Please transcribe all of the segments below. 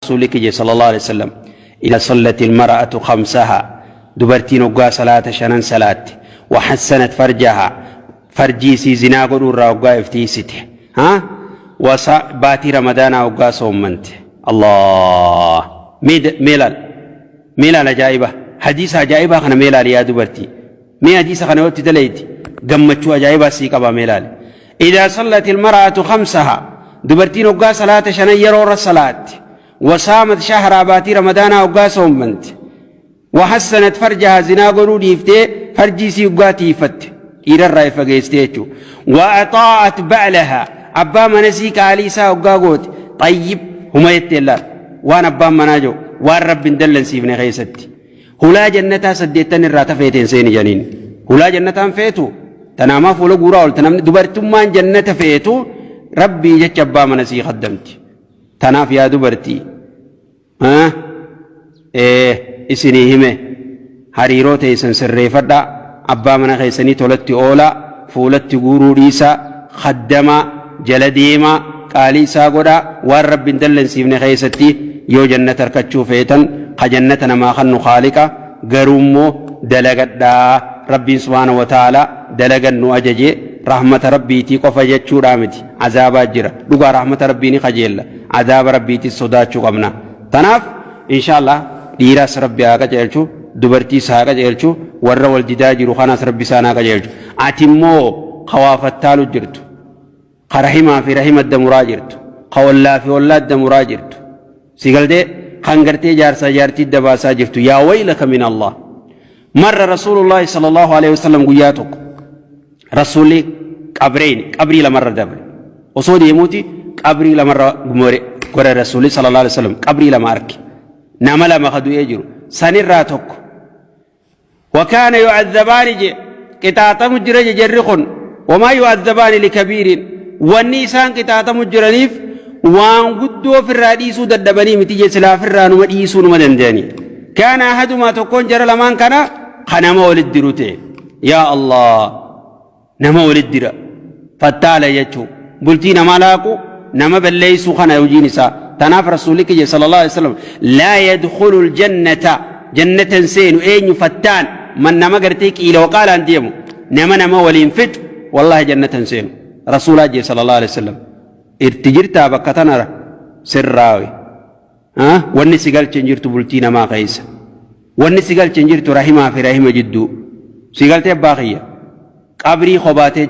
رسولك صلى الله عليه وسلم إذا صلت المرأة خمسها دبرتين وقا صلاة شنن صلاة وحسنت فرجها فرجيسي زنا قدور وقا افتيسته ها باتي رمضان وقا صومنت الله ميلال أجائبة حديث أجائبة خنا ميلال يا دبرتي مي حديث خنا وقت دليت قمتشو أجائبة سيكبا ميلال إذا صلت المرأة خمسها دبرتين وقا صلاة شنن يرور الصلاة وصامت شهر باتي رمضان وقا صومنت وحسنت فرجها زنا قرود يفتي فرجيسي وقا تيفت إلى الرأي فقيستيتو وأطاعت بعلها أبا منسيك عليسا وقا قوت طيب هما يتلال وانا أبا مناجو وان رب دلن سيفن خيستي هلا جنتا سديتن الرات فيتين سين جنين هلا جنتا فيتو تناما فولو قراول تنام دبرتم من جنة فيتو ربي جتش أبا منسي خدمت تناف يا دبرتي إسني همه هريرو تيسن سرّيفدا أبا من خيسني تولت أولا فولت غورو ديسا خدما جلديما قالي ساغودا والرب دلن سيفن خيستي يو جنة ركتشو فيتن خجنة ما خنو خالقا غرومو دلغدا ربي سبحانه وتعالى دلغن نو أججي رحمة ربي تي قفجت شو رامتي عذاب جرا دوغا رحمة ربي ني خجيل عذاب ربي تي صداچو قمنا تناف إن شاء الله ديراس ربي آقا جيلچو دبرتي ساقا جيلچو ورّ والجداج روخاناس ربي ساناقا جيلچو آتمو خوافتالو جرتو خرحما في رحمة دمرا جرتو خوالله في والله دمرا جرتو سيقل دي خانگرتي جارسا جارتي دباسا جرتو يا ويلك من الله مر رسول الله صلى الله عليه وسلم قياتك رسولي قبري لمر دبر وصودي يموتي قبري لمر قموري قرى رسولي صلى الله عليه وسلم قبري لمارك نعمل ما خدو يجرو سنراتك وكان يعذبان قطاطا مجرج جرخن وما يعذبان لكبير والنيسان قطاطا مجرنيف وان قدو في الرئيس ددبني متيجة سلا في الران وديسو نمدنداني كان أحدما تكون جرى لمن كان خنما ولد روتي يا الله نما ولد درا فتالا يجو بلتين مالاكو نما بليسو خنا يوجينسا تناف رسولك صلى الله عليه وسلم لا يدخل الجنة جنة سين أين فتان من نما قرتيك إلى وقال أنتيمو نما ولين فت والله جنة سين رسول الله صلى الله عليه وسلم ارتجرتا بكتنا سراوي واني سيقال تنجرت بلتين ما قيس واني سيقال تنجرت رحمة في رحمة جدو سيقال تباقية قبري خباتي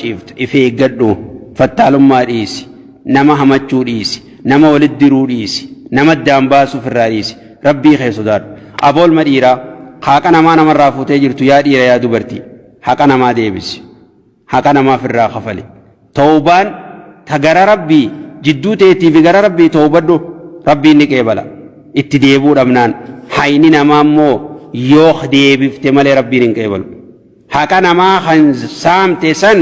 جيفت إفي قدو فتالم ما ريسي نما همتشو ريسي نما ولد درو ريسي نما الدانباسو في الرئيسي ربي خيسو دار أبول مديرا حقا نما نما رافوتي جرتو يا ديرا يا دوبرتي حقا نما ديبس حقا نما في الراخفلي توبان تغرى ربي جدو تيتي في غرى ربي توبدو ربي نكيبلا اتديبو رمنان حيني نما مو يوخ ديبي فتمالي ربي نكيبلا حقا نما خنسام تسن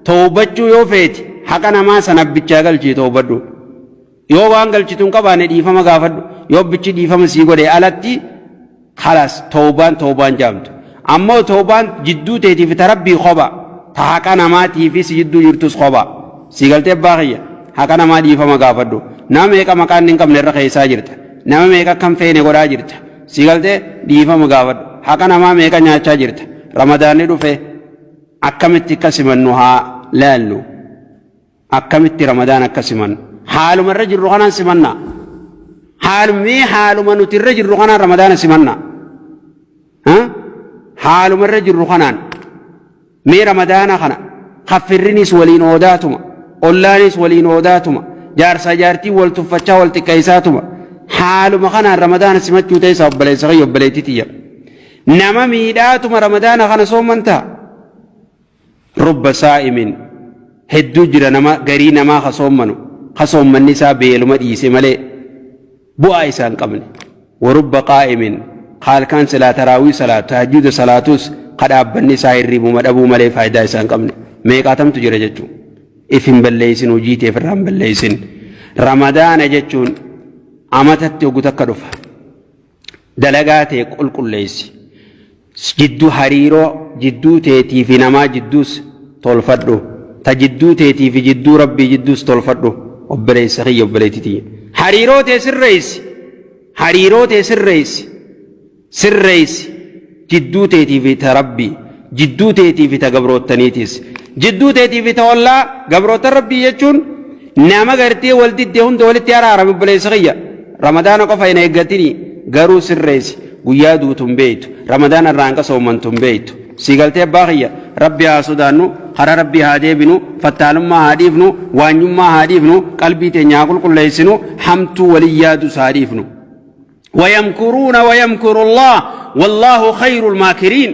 توبتشو يوفيتي حقا نما سنبتشا قلشي توبدو يو وان قلشي تنقباني ديفما غافدو يو بچي ديفما سيقو دي ألتي خلاص توبان جامت أما توبان جدو تيتي في تربي خبا تحقا نما تيفي سجدو يرتس خبا سيقلتي باقية حقا نما ديفما غافدو نام ايكا مكان ننكم نرخي ساجرت نام ايكا كم فيني قرا جرت سيقلتي ديفما غافدو حقا نما ميكا نياچا جرت رمضان دفه أكملت كسمنها لالو أكملت رمضان كسمن حال من رجل رغنا سمنا حال من نترجل رغنا رمضان سمنا حال من رجل رغنا مي رمضان خنا خفرنيس ولين وداتما أولانيس ولين وداتما جار سجارتي والتفتشا والتكيساتما حال مخنا رمضان سمت يوتيسا وبليسغي وبليتيتيا نما ميداتما رمضان خنا صومنتا رب صائم هدو جرى نما غري نما خصوم من نساء بيلما ديسي ملي بو آيسان قبل ورب قائم قال كان صلاة تراوي صلاة تهجد صلاتوس قد أبا النساء الربو مدبو ملي فايدا آيسان قبل ميقاتم تجرى جتو إفن بليسن وجيتي فرام بليسن رمضان جتون عمتت يقتك رفا دلقاتي قل ليسي جدو حريرو جدو تيتي في نما جدوس تولفدو تجدو تيتي في جدو ربي جدوس تولفدو وبليس خي وبليتتي حريروت سريس حريروت سريس سريس جدوتي في تربي جدوتي في تقبروت تنيتيس جدوتي في تولى قبروت ربي يجون نعم قرتي ولدي دهون دولتي على عرب بليس خي رمضان قفاين يقتني قرو سريس ويادو تنبيت رمضان الرانقة صومن تنبيت سيقلتي باقية ربي هاسودانو خرا ربي هاديبنو فتالما هاديفنو وانيما هاديفنو قلبي تنياقل كل ليسنو حمتو وليادو ساريفنو ويمكرون ويمكر الله والله خير الماكرين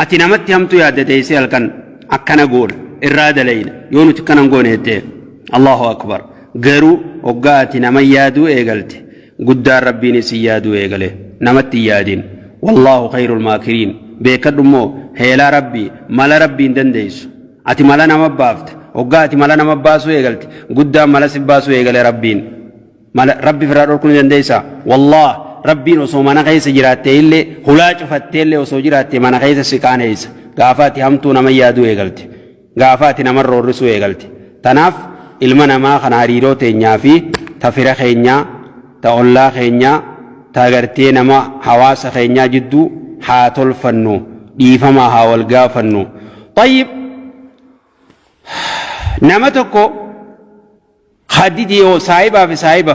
أتنمت همتو ياد ديسي الكن أكنا قول إرادة لين يونو تكنا نقول هدي الله أكبر قرو وقاتي نما يادو إيقلت قدار ربي نسي يادو إيقله نمت يادين والله خير الماكرين بيكدمو هيلا ربي مالا ربي دنديسو أتي مالا نما بافت وقاتي مالا نما باسو إيقلت قدام مالا سباسو إيقله ربين ربي فرار كل دنديسا والله ربي وسو منا خيس جراتي اللي هلاج فتيلي وسو جراتي منا خيس سكان هيس غافاتي همتو نما يادو إيقلت غافاتي نما رورسو إيقلت تناف ilma ما kan hariiroo teenyaa fi ta fira keenyaa ta ollaa keenyaa ta gartee nama hawaasa keenyaa jidduu haa tolfannu dhiifamaa haa wal gaafannu طيب nama tokko hadidi yoo saayibaa fi saayiba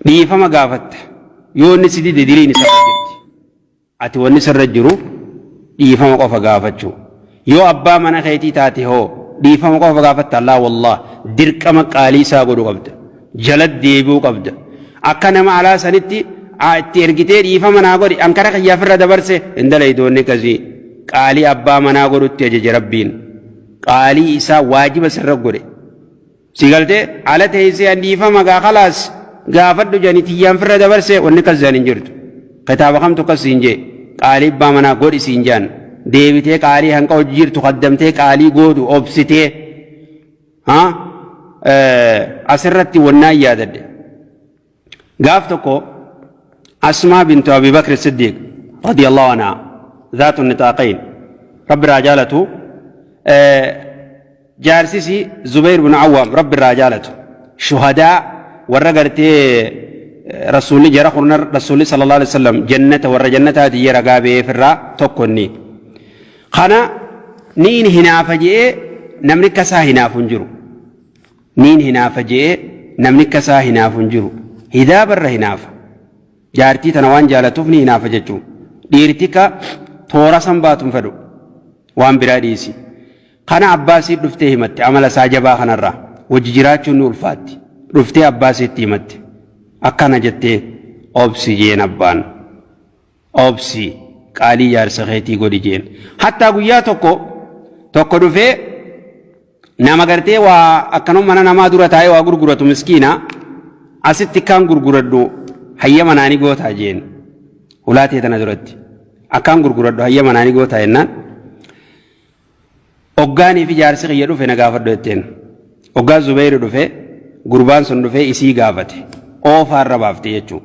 dhiifama gaafatta yoo inni si dide diriin isa jirti ati wanni sirra jiru dhiifama qofa gaafachuu yoo abbaa mana keetii taate hoo dhiifama qofa gaafatta Allah wallah dirqama qaalii isaa godhu qabda jalad deebi'uu qabda akka nama alaa sanitti itti ergitee dhiifama naa godhi ankara kiyyaafirra dabarse indalaydoonni kasii qaalii abbaa manaa godhutti ajaje rabbiin qaalii isaa waajiba sirra godhe sigaltee ala teessee dhiifama gaa khalaas gaafadhu jani tiyyaan firra dabarse wanni kasaan hin jirtu kitaaba kamtu kasiin jee qaalii abbaa manaa godhi siin jaan deebitee qaalii hanqa hojii jirtu qaddamtee qaalii goodu obsitee asirratti wannaa yaadadde gaaf tokko asmaa bintu abi bakr siddiq radiyallahu anha zaatu nitaaqayn rabbi raajalatu jaarsisi zubayr bin awwaam rabbi raajalatu shuhadaa warra gartee rasuulli jara qurna rasuulli sallallahu alaihi wasallam jannata warra jannataati yera gaabee firraa tokkonni kana niin hinaafa jee namni kasaa hinaafu hin jiru niin hinaafa jee namni kasaa hinaafu hin jiru hidaa barra hinaafa jaartii tana waan jaalatuuf ni hinaafa jechuun dhiirtika toora san baatuun fedhu waan biraa dhiisi kana abbaasii dhuftee himatte amala isaa jabaa kanarraa wajji jiraachuun ni ulfaatti dhuftee abbaasiitti himatte akkana jettee obsi jeen abbaan obsi qaalii jaarsa keetii godhi jeen hattaa guyyaa tokko dhufee nama gartee waa akkanuma mana namaa dura taa'ee waa gurguratu miskiina asitti kan gurguradhu hayyama naani gootaa jeen ulaatee tana duratti akkan gurguradhu hayyama naani gootaa jennaan oggaanii fi jaarsi kiyya dhufe na gaafadhu jetteen oggaa Zubayr dhufe gurbaan sun dhufe isii gaafate oofaarra baafte jechuun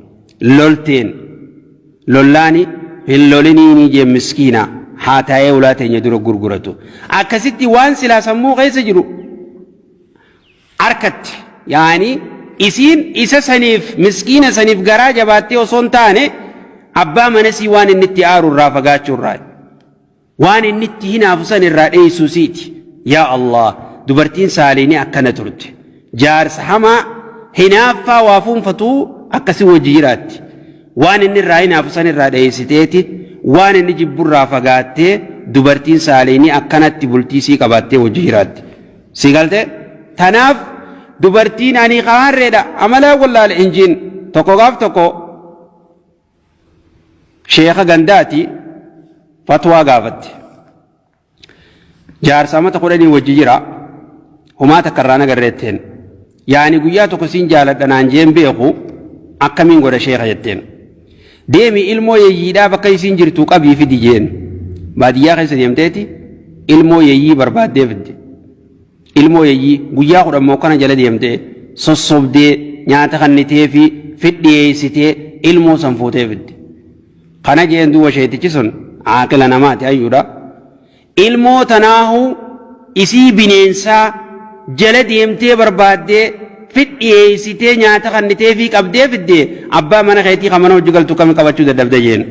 lolteen lollaani hin loliniinii jee miskiina haa taa'ee ulaa teenya dura gurguratu akkasitti waan silaa sammuu keessa jiru arkatti yaani isiin isa saniif miskiina saniif garaa jabaattee osoo hin taane abbaa manasii waan inni itti aaru irraa fagaachuu irraa waan inni itti hinaafu san irraa dheessuu siiti yaa Allah dubartiin saaliinii akkana turte jaarsa hamaa hinaaffaa waa fuunfatuu akkasi wajji jiraatti waan inni irraa hinaafu san irraa dheessiteeti waan inni jibburraa fagaattee dubartiin saaliinii akkanatti bultiisii qabaattee wajji jiraatti si galte tanaaf dubartiin ani qaarreedha amalaa wallaale injiin tokko gaaf tokko sheekha gandaati fatwaa gaafatte jaarsa mata kudhanii wajji jira humaa takkarraa nagarreetteen yaani guyyaa tokko siin jaaladha naan jeen beeku akkamiin godha sheekha jetteen deemi ilmoo yeyyiidhaa bakka isiin jirtuu qabii fidi jeen baadiyyaa keessa deemteeti ilmoo yeyyii barbaaddee fidde ilmoo yeyyii guyyaa kudhan kana jala deemtee sossobdee nyaata kannitee fi fidhiyeessitee ilmoo san fuutee fidde kana jeen duuba sheetichi sun عاقل نمات أيودا ilmoo tanaahu isii bineensaa jala deemtee barbaaddee fidhiyeessitee nyaata kannitee fi qabdee fiddee abbaa mana keetii kamana wajji galtu kami qabachuu dadhabda jeen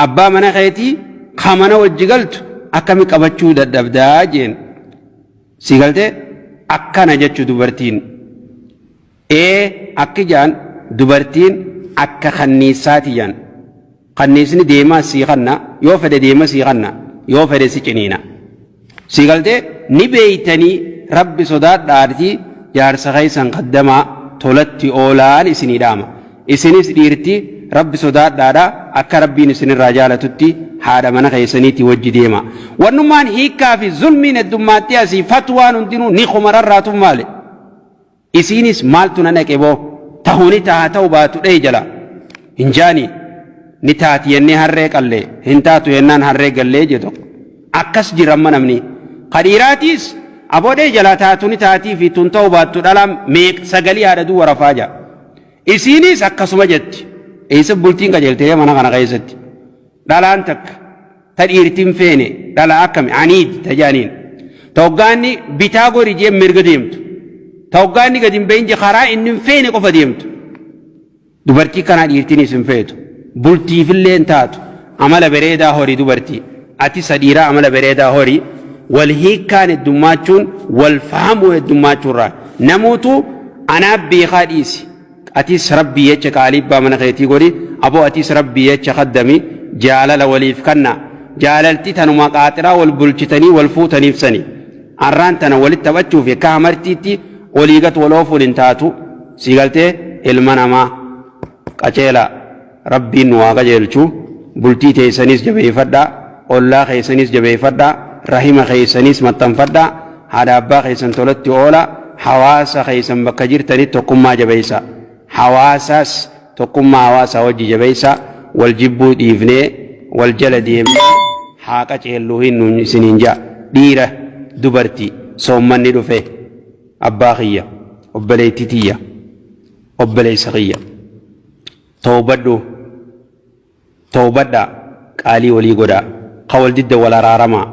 abbaa mana keetii kamana wajji galtu akkami qabachuu dadhabdaa jeen si galtee akkana jechuu dubartiin akki jaan dubartiin akka kanniisaati jaan kanniisni deemaa sii kanna yoo fedhe deema sii kanna yoo fedhe si ciniina si galtee ni beeytanii rabbi sodaadhaartii jaarsa keeysan qaddamaa tolatti oolaan isinii dhaama isinis dhiirti rabbi sodaadhaadha akka rabbiin isinirraa jaalatutti haadha mana keeysaniitti wajji deema wannummaan hiikkaa fi zulmiin heddummaatti asii fatwaan hundinuu ni kumararraatu maale isinis maaltu na naqe boo tahuni taha ta'u baatu dhee jala hin jaanii ni taati yennee harree qallee hin taatu yennaan harree gallee jedhu akkas jiramma namni qadhiiraatiis aboodhee jala taatu ni taatii fi tun ta'u baattu dhalaan meeq sagalii haadhaduu warafaa jaa isinis akkasuma jetti eessa bultiin qajeeltee mana kana keessatti dhalaan takka ta dhiirtiin feene dhala akkami aniid tajaaniin tawgaanni bitaa gori jee mirga deemtu tawgaanni gadi hin beeyne karaa inni hin feene qofa deemtu dubartii kanaa dhiirtiinis hin feetu bultiifillee hin taatu amala bareedaa horii dubartii ati sadhiiraa amala bareedaa horii wal hiikkaan heddummachuun wal fahamuu heddummachuurraa namuutu anaa beekaa dhiisi atis rabbii jecha qaalibbaa mana keetii godhi aboo atis rabbii jecha qaddami jaalala waliif kanna jaalalti tanuma qaaxiraa wal bulchitanii wal fuutaniif sani arraan tana walitti taphachuuf akka amartiitti oliigat wal oofuun hin taatu si galtee ilma namaa qaceela rabbiin nu waa qajeelchu bultii teessanis jabeeffadhaa ollaa keessanis jabeeffadhaa rahima keessanis maxxanfadhaa haadha abbaa keessan tolatti oola hawaasa keessan bakka jirtanitti tokkummaa jabeessa hawaasaas tokkummaa hawaasaa wajji jabeessa wal jibbuu dhiifnee wal jala deemnee haa qaceelluu hin nuun isiniin jaa dhiira dubartii soommanni dhufe abbaa kiyya obboleettii tiyya obboleessa kiyya toobadhaa qaalii walii godhaa ka wal didda wal araaramaa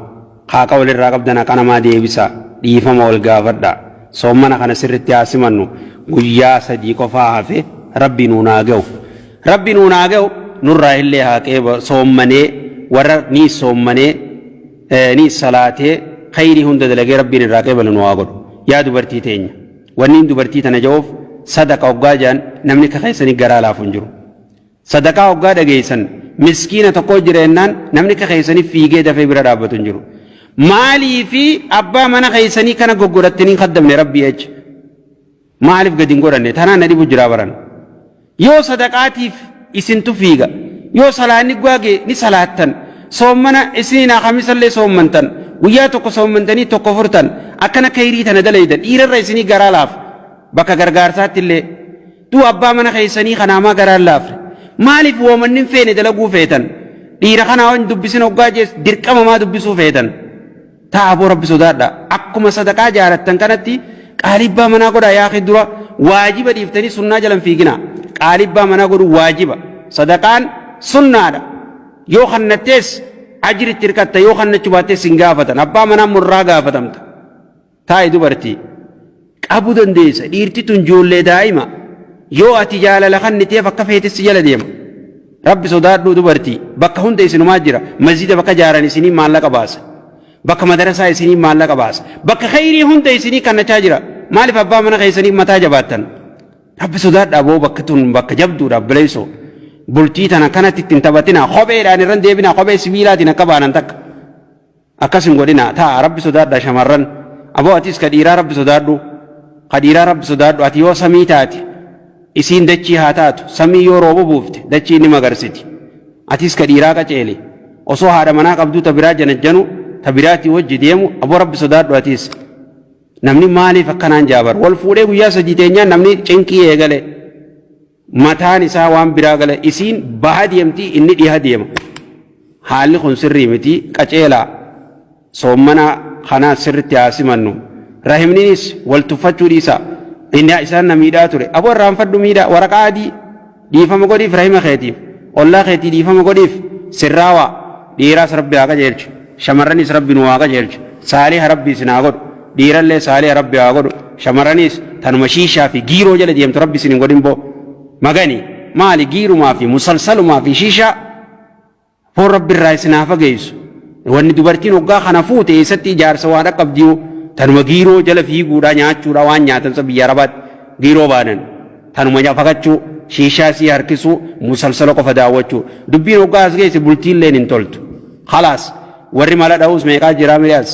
haaqa walirraa qabdana qanamaa deebisaa dhiifama wal gaafadhaa soommana kana sirritti haasimannu guyyaa sadii qofaa hafe rabbi nuunaa ga'u nurraa illee haaqee soommanee warra ni soommanee ni salaatee khayrii hunda dalagee rabbiin irraa qeebalu nu haa godhu yaa dubartii teenya wanniin dubartii tana ja'uuf sadaqa hoggaa jaan namni ka keessanii garaa laafu hin jiru sadaqaa hoggaa dhageessan miskiina tokko jireennaan namni ka keessanii fiigee dafee bira dhaabbatu hin jiru maalii fi abbaa mana keessanii kana goggorattanii qaddamne rabbii jecha maaliif gadi hin godhanne tanaan na dhibu jiraa baran yoo sadaqaatiif isintu fiiga yoo salaanni gwaage ni salaattan soommana isinaa kamisallee soommantan guyyaa tokko soommantanii tokko furtan akkana khayrii tana dalaydan dhiirarra isinii garaa laaf bakka gargaarsaatti illee tu abbaa mana keessanii kanaamaa garaa laafre maaliif woomannin feene dalaguu feetan dhiira kanaa waan dubbisin hoggaa jees dirqama maa dubbisuu feetan taaboo rabbi sodaadha akkuma sadaqaa jaarattan kanatti qaalibbaa manaa godhaa yaa dura waajiba dhiiftanii sunnaa jalan fiigina qaalibbaa manaa godhu waajiba sadaqaan sunnaadha yoo kannattees ajritti hirkatta yoo kannachu baattees hin gaafatan abbaa manaa murraa gaafatamta taa'i dubartii qabuu dandeessa dhiirti tun ijoollee daa'ima yoo ati jaalala kanniteef akka feetessi jala deema rabbi sodaadhuu dubartii bakka hunda isinumaa jira masjida bakka jaaran isinii maallaqa baasa bakka madarasaa isinii maallaqa baasa bakka khayrii hunda isinii kannachaa jira maaliif abbaa mana keessanii mataa jabaattan rabbi sodaadhaa boo bakka tun bakka jabduudha bileessoo bultii tana kanatti ittiin taphatina kopheedhaan irran deebina kophee sibiilaatiin akka baanan takka akkas hin godhina taa rabbi sodaadhaa shamarran aboo atis ka dhiiraa rabbi sodaadhu ati yoo samii taate isiin dachii haa taatu samii yoo rooba buufte dachii ni magarsiti atis ka dhiiraa qaceeli osoo haadha manaa qabduu ta biraa janajjanu ta biraatii wajji deemu aboo rabbi sodaadhu atis namni maaliif akkanaan jaabar wal fuudhee guyyaa sadii teenyaan namni cinqii eegale mataan isaa waan biraa gale isiin baha deemtii inni dhiha deema haalli kun sirrii miti qaceelaa soommana kanaa sirritti haasimannu rahimninis wal tuffachuu dhiisa inni isaan na miidhaa ture aboo irraanfadhu miidhaa waraqaa adii dhiifama godhiif rahima keetiif ollaa keetii dhiifama godhiif sirraawaa dhiiraas rabbi haa qajeelchu shamarranis rabbi nu haa qajeelchu saaliha rabbi isin haa godhu dhiirallee saalih rabbi haa godhu shamarranis tanuma shiishaa fi giiroo jala deemtu rabbi isin hin godhin boo magani maali giirumaa fi musalsalumaa fi shiishaa foon rabbi irraa isin haa fageessu wanni dubartiin hoggaa kana fuute eessatti ijaarsa waan dhaqqabdiyu tanuma giiroo jala fiiguudha nyaachuudha waan nyaatan sa biyya arabaatti giiroo baanan tanuma fakachuu shiishaa sii harkisuu musalsala qofa daawwachuu dubbiin hoggaa as geesse bultiilleen hin toltu khalaas warri mala dha'uus meeqaa jira miliyaas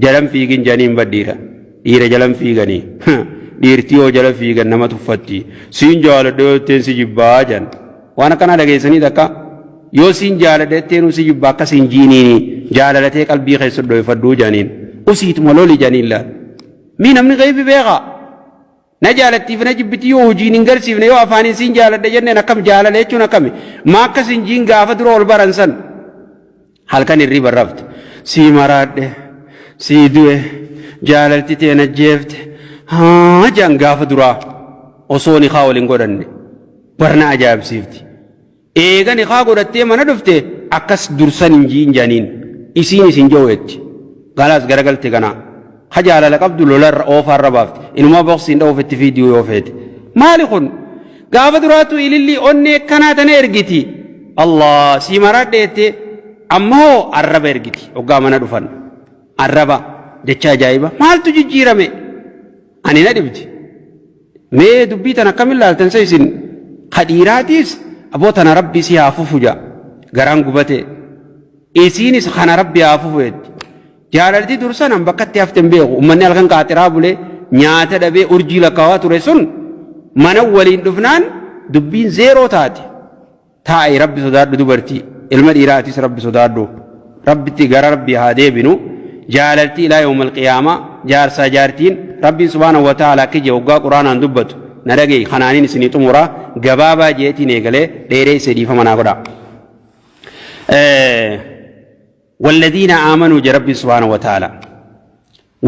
jalan fiigin janiin baddiira dhiira jalan fiiganii dhiirtii yoo jala fiigan nama tuffatti siin jaaladha yoo itteen si jibbaa jan waan akkanaa dhageessanii takka yoo siin jaaladha itteen si jibbaa akka siin jiiniini jaalalatee qalbii keessa dhoofadhuu janiin usiituma loli janiin laal mii namni qaybi beekaa na jaalattiif na jibbitii yoo hojiin hin garsiifne yoo afaaniin siin jaaladha jenneen akkam jaalala jechuun akkami maa akka siin jiin gaafa dura ol baran san halkan irrii barrafte sii maraadhe sii du'e jaalalti teen ajjeefte haa jaan gaafa duraa osoo niqaa waliin godhanne barna ajaa'ibsiifti eega niqaa godhattee mana dhufte akkas dursan hin jiin jaaniin isiin isin jawweetti galaas garagalte kanaa ha jaalala qabdu lolarra oofaarra baafte inumaa boqsiin dha'uufetti fiidiyoo yoo feete maali kun gaafa duraatu ilillii onnee akkanaa tana ergiti allah sii maraadheette ammoo arraba ergiti hoggaa mana dhufan arraba jecha ajaa'iba maaltu jijjiirame ani na dhibdi mee dubbii tana akkamiin laaltan sa isin kadhiiraatiis aboo tana rabbii si haa fufu ja garaan gubate isiinis kana rabbii haa fufu jetti jaalalti dursanan bakkatti haften beeku ummanni halkan qaaxiraa bulee nyaata dhabee urjii lakkaawaa ture sun mana waliin dhufnaan dubbiin zeeroo taate taa'e rabbi sodaadhu dubartii ilma dhiiraatis rabbi sodaadhu rabbitti gara rabbii haa deebinu jaalalti ilaa yawmal qiyaamaa jaarsaa jaartiin rabbiin subhaanahu wa ta'ala kije waggaa quraanaan dubbatu na dhagee kanaaniin isinii xumuraa gabaabaa jeetiin eegalee dheeree isa dhiifama naa godha والذين آمنوا جرب سبحانه وتعالى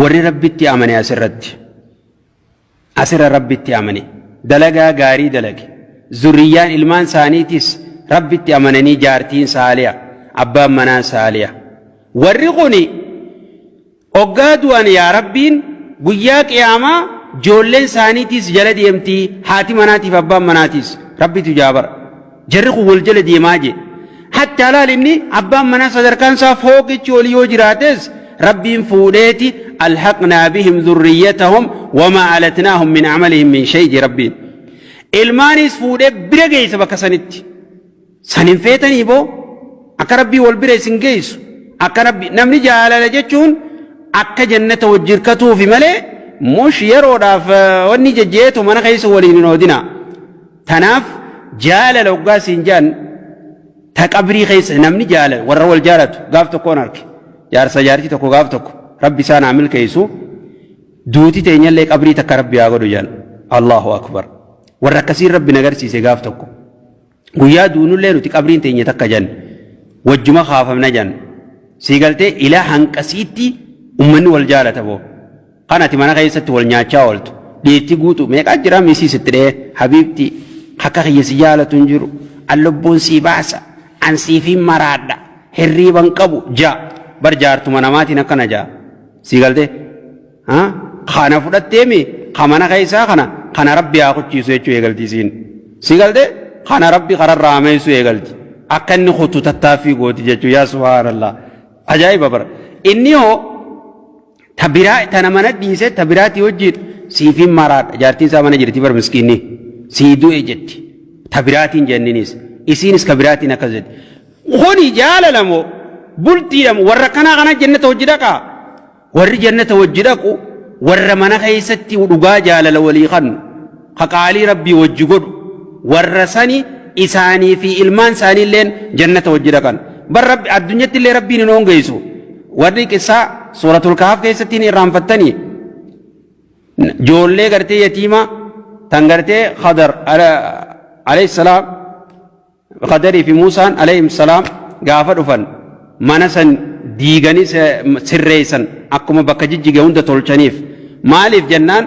ور ربتي آمني أسر ربتي آمني دلقا غاري دلق زريان إلمان سانيتيس ربتي آمنني جارتين ساليا أبا منا ساليا ورقوني أقادوا أن يا ربين قياك إعما جولين سانيتيس جلد يمتي حاتي مناتي فأبا مناتيس ربي تجابر جرقوا والجلد يماجي حتى لا لني أبا منا صدر كان فوق تشولي وجراتس ربين فوليتي ألحقنا بهم ذريتهم وما علتناهم من عملهم من شيء ربين المانيس فولي برقي سبك سنتي سنفيتني بو أكربي والبري سنجيس أكربي نمني جعل لجتشون أكا جنة وجركتو في ملي مش يرودا فوني ججيتو من خيس ولين نودنا تناف جال لوقا سنجان تقبري خيس نمني جال ورول جالت غافتو كونارك جار سجارتي تكو غافتو ربي سان عمل كيسو دوتي تينيا لك قبري تكربي آغدو جان الله أكبر وركسير ربي نغرسي سي غافتو ويا دونو لينو تقبرين تينيا تكا جان وجما خافمنا جان سيغلتي إلى هنكسيتي أمني والجالة بو قناتي مانا خيست والنياچا ولتو ديتي قوتو ميقا جرا ميسي ستري حبيبتي حقا خيسي جالة تنجرو اللبون سي باسا عن سيفين مرادة هريبان قبو جا برجارتو مناماتي نكنا جا سيغلتي ها خانا فدتيمي خمانا خيسا خانا ربي آخو چيسو يچو يغلتي سين سيغلتي خانا ربي قرر راميسو يغلتي أكن خطو تتافي قوتي جچو يا سبحان الله عجائب بر إني هو تبرات تنامنا ديسة تبراتي وجد سيفين مراد جارتين سامنا جرتي بر مسكيني سيدو إجتي تبراتين جننيس إسينس كبراتين أكذب خوني جال لمو بلتي لمو وركنا غنا جنة وجدكا ور جنة وجدكو ور منا خيستي ودقا جال لولي خن خقالي ربي وجقود ورساني إساني في إلمان ساني لين جنة وجدكا بر رب الدنيا اللي ربي نون جيسو وريك إسا سورة الكهف كيستين إرام فتني جولي کرتے يتيما تنگرتے خضر عليه السلام خضري في موسى عليه السلام غافر فن منسن ديغني سريسن أكما بكجج هند تولچنيف مالف جنان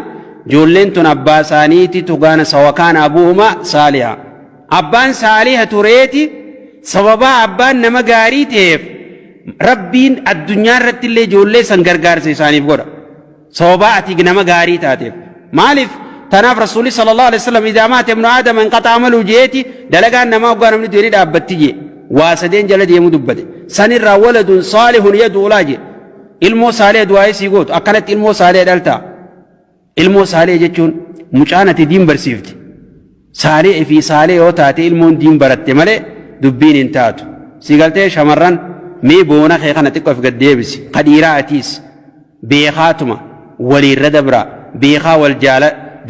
جولين تن أباسانيتي تغانا سوكان أبوهما صالحا أبان صالحا تريتي سببا أبان نما غاري تيف ربين الدنيا رت اللي جولي سنگرگار سيسانيف غورا صوباتي نما غاري تاتف مالف تناف رسولي صلى الله عليه وسلم إذا مات ابن آدم انقطع عمله جيتي دلقان نما وقانا من دوري دابتي واسدين جلد يمدبت سنر ولد صالح يدعو لاجي ilmoo saalee du'aayisii gootu akkanatti ilmoo saalee dhaltaa ilmoo saalee jechuun mucaanati diin barsiifti saalee fi saalee yoo taate ilmoon diin baratte malee dubbiin hin taatu si galtee shamarran mee boona kee kana xiqqoof gad deebisi qadhiiraa atiis beekaatuma waliirra dabra beekaa wal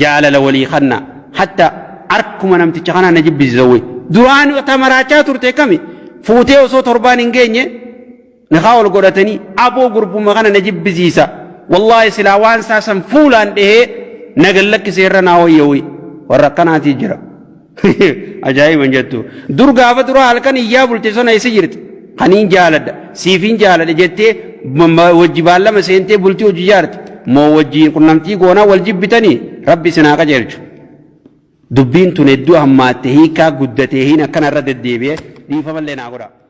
jaalala walii kanna hatta arkuma namticha kana na jibbisiisawwe duraan tamaraachaa turte kami fuutee osoo torbaan hin geenye نخاول قراتني أبو قرب مغانا نجيب بزيسا والله سلاوان ساسا فولان إيه نقل لك سيرنا ويوي ورقنا تجرى أجاي من جدو درقا فتروا هلكان إياه بلتسونا يسجرت خنين جالد سيفين جالد جدتي وجبال لما سينتي بلتي وجيارت مو وجين كنمتي قونا والجب بتاني ربي سناقا جرجو دبين تندو همات هيكا قدته هنا كان رد الديبية دي فمن لنا قرأ